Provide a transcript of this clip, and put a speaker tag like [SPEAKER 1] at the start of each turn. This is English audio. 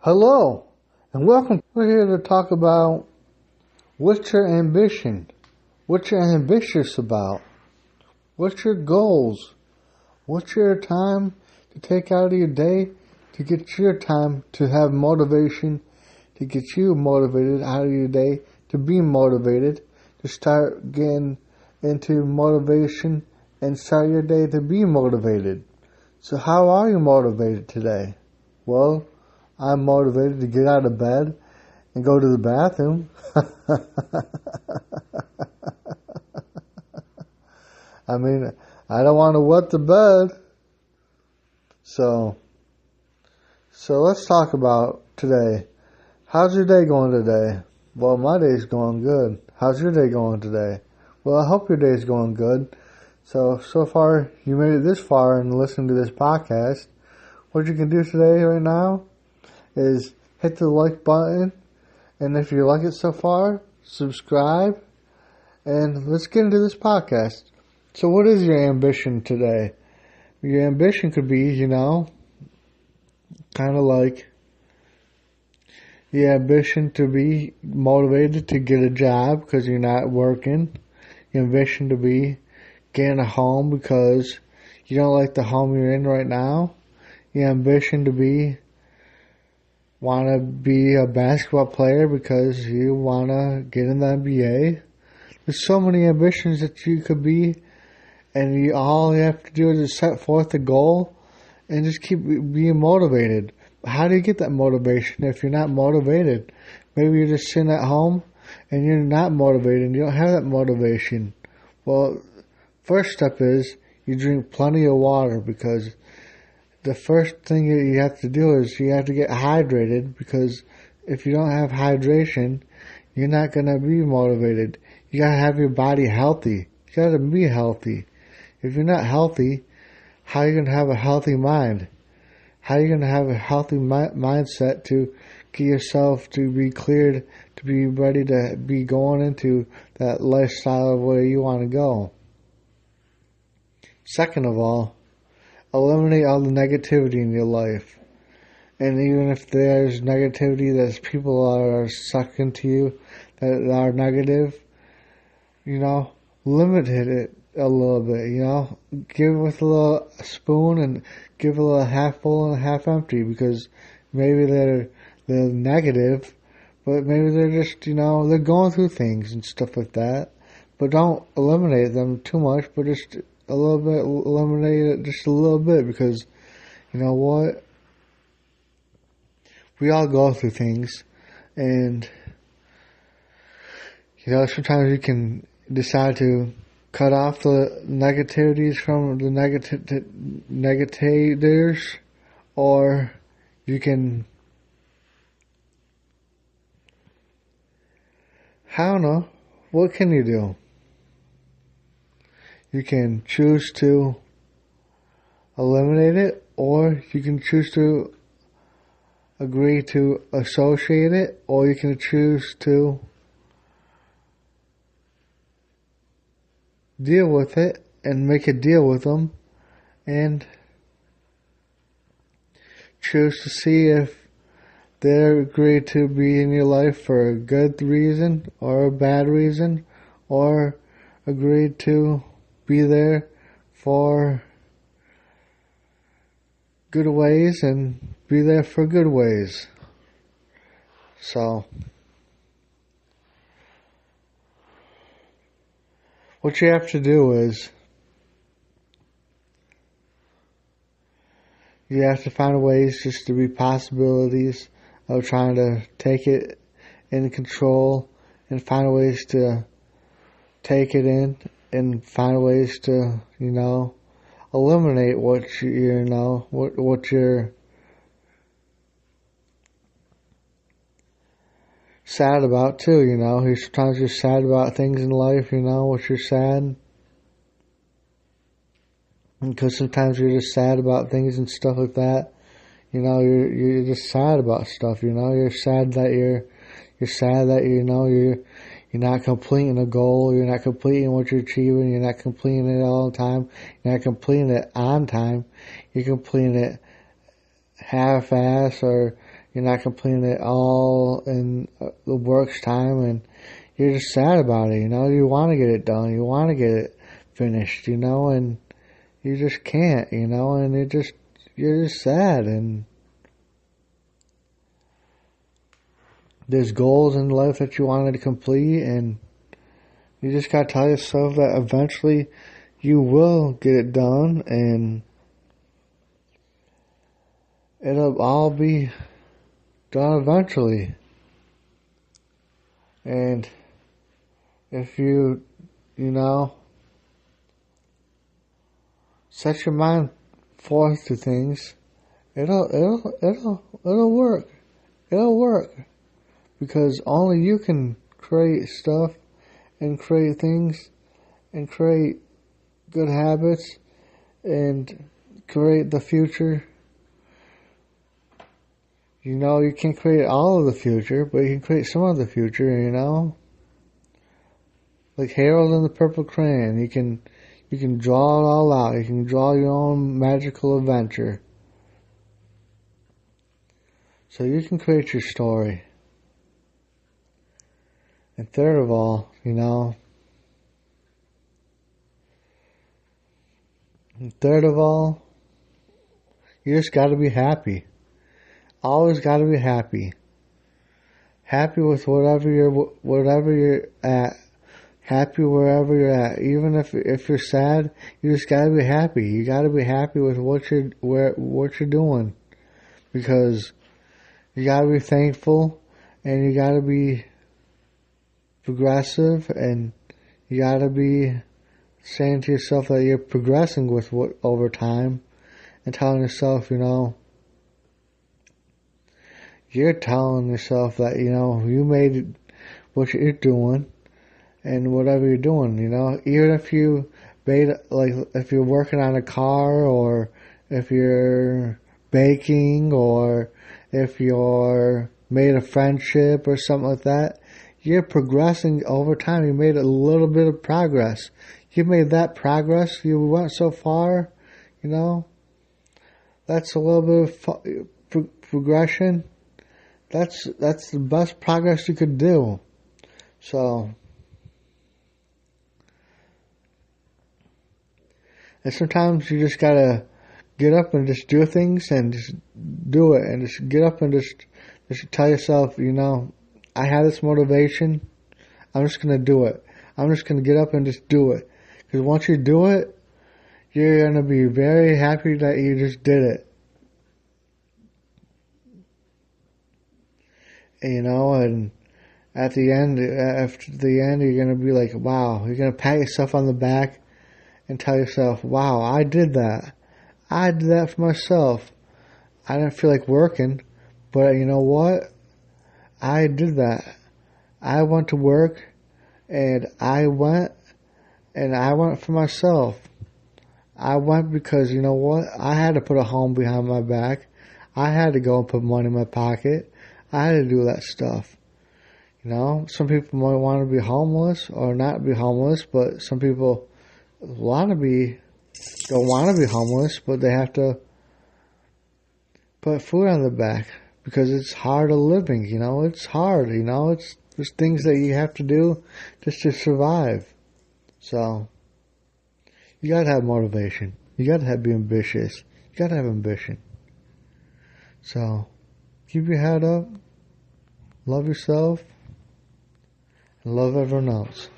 [SPEAKER 1] Hello, and welcome. We're here to talk about what's your ambition? What you're ambitious about? What's your goals? What's your time to take out of your day to get your time to have motivation, to get you motivated out of your day, to be motivated, to start getting into motivation and start your day to be motivated. So how are you motivated today? Well, I'm motivated to get out of bed and go to the bathroom. I mean, I don't want to wet the bed. So let's talk about today. How's your day going today? Well, my day's going good. How's your day going today? Well, I hope your day's going good. So far, you made it this far and listened to this podcast. What you can do today right now is hit the like button, and if you like it so far, subscribe, and let's get into this podcast. So what is your ambition today? Your ambition could be, kind of like your ambition to be motivated to get a job because you're not working. Your ambition to be getting a home because you don't like the home you're in right now. Your ambition to be want to be a basketball player because you want to get in the NBA. There's so many ambitions that you could be, and all you have to do is set forth a goal and just keep being motivated. How do you get that motivation if you're not motivated? Maybe you're just sitting at home and you're not motivated and you don't have that motivation. Well, first step is you drink plenty of water, because the first thing that you have to do is you have to get hydrated, because if you don't have hydration, you're not going to be motivated. You got to have your body healthy. You got to be healthy. If you're not healthy, how are you going to have a healthy mind? How are you going to have a healthy mindset to get yourself to be cleared, to be ready to be going into that lifestyle of where you want to go? Second of all, eliminate all the negativity in your life. And even if there's negativity that people are sucking to you that are negative, limit it a little bit, give it with a little spoon and give it a little half full and half empty, because maybe they're negative, but maybe they're just, they're going through things and stuff like that. But don't eliminate them too much, but just a little bit, eliminate it just a little bit, because you know what? We all go through things, and sometimes you can decide to cut off the negativities from the negatators, or you can, I don't know, what can you do? You can choose to eliminate it, or you can choose to agree to associate it, or you can choose to deal with it and make a deal with them and choose to see if they're agreed to be in your life for a good reason or a bad reason, or agreed to be there for good ways and be there for good ways. So, what you have to do is you have to find ways just to be possibilities of trying to take it in control, and find ways to take it in, and find ways to, eliminate what what you're sad about too. Sometimes you're sad about things in life, what you're sad, because sometimes you're just sad about things and stuff like that. You're just sad about stuff. You're sad that you're not completing a goal. You're not completing what you're achieving. You're not completing it all the time. You're not completing it on time. You're completing it half-ass, or you're not completing it all in the work's time, and you're just sad about it. You want to get it done, you want to get it finished, and you just can't, and you're just sad. And there's goals in life that you wanted to complete, and you just gotta tell yourself that eventually you will get it done, and it'll all be done eventually. And if you set your mind forth to things, it'll work. It'll work. Because only you can create stuff and create things and create good habits and create the future. You can't create all of the future, but you can create some of the future, Like Harold and the Purple Crayon, you can draw it all out. You can draw your own magical adventure. So you can create your story. And third of all, you just gotta be happy. Always gotta be happy. Happy with whatever you're at. Happy wherever you're at. Even if you're sad, you just gotta be happy. You gotta be happy with what you're doing. Because you gotta be thankful, and you gotta be progressive, and you gotta be saying to yourself that you're progressing with over time, and telling yourself, you're telling yourself that, you made what you're doing and whatever you're doing, even if you made, like, if you're working on a car, or if you're baking, or if you're made a friendship or something like that, you're progressing over time. You made a little bit of progress. You made that progress. You went so far, that's a little bit of progression. That's the best progress you could do. So, and sometimes you just gotta get up and just do things, and just do it, and just get up and just tell yourself, I have this motivation. I'm just gonna do it. I'm just gonna get up and just do it. Because once you do it, you're gonna be very happy that you just did it. And after the end, you're gonna be like, wow. You're gonna pat yourself on the back and tell yourself, wow, I did that. I did that for myself. I didn't feel like working, but you know what? I did that. I went to work, and I went for myself. I went because, you know what? I had to put a home behind my back. I had to go and put money in my pocket. I had to do that stuff. Some people might want to be homeless or not be homeless, but some people don't want to be homeless, but they have to put food on their back because it's hard living, it's hard, there's things that you have to do just to survive. So, you gotta have motivation. You gotta be ambitious. You gotta have ambition. So, keep your head up, love yourself, and love everyone else.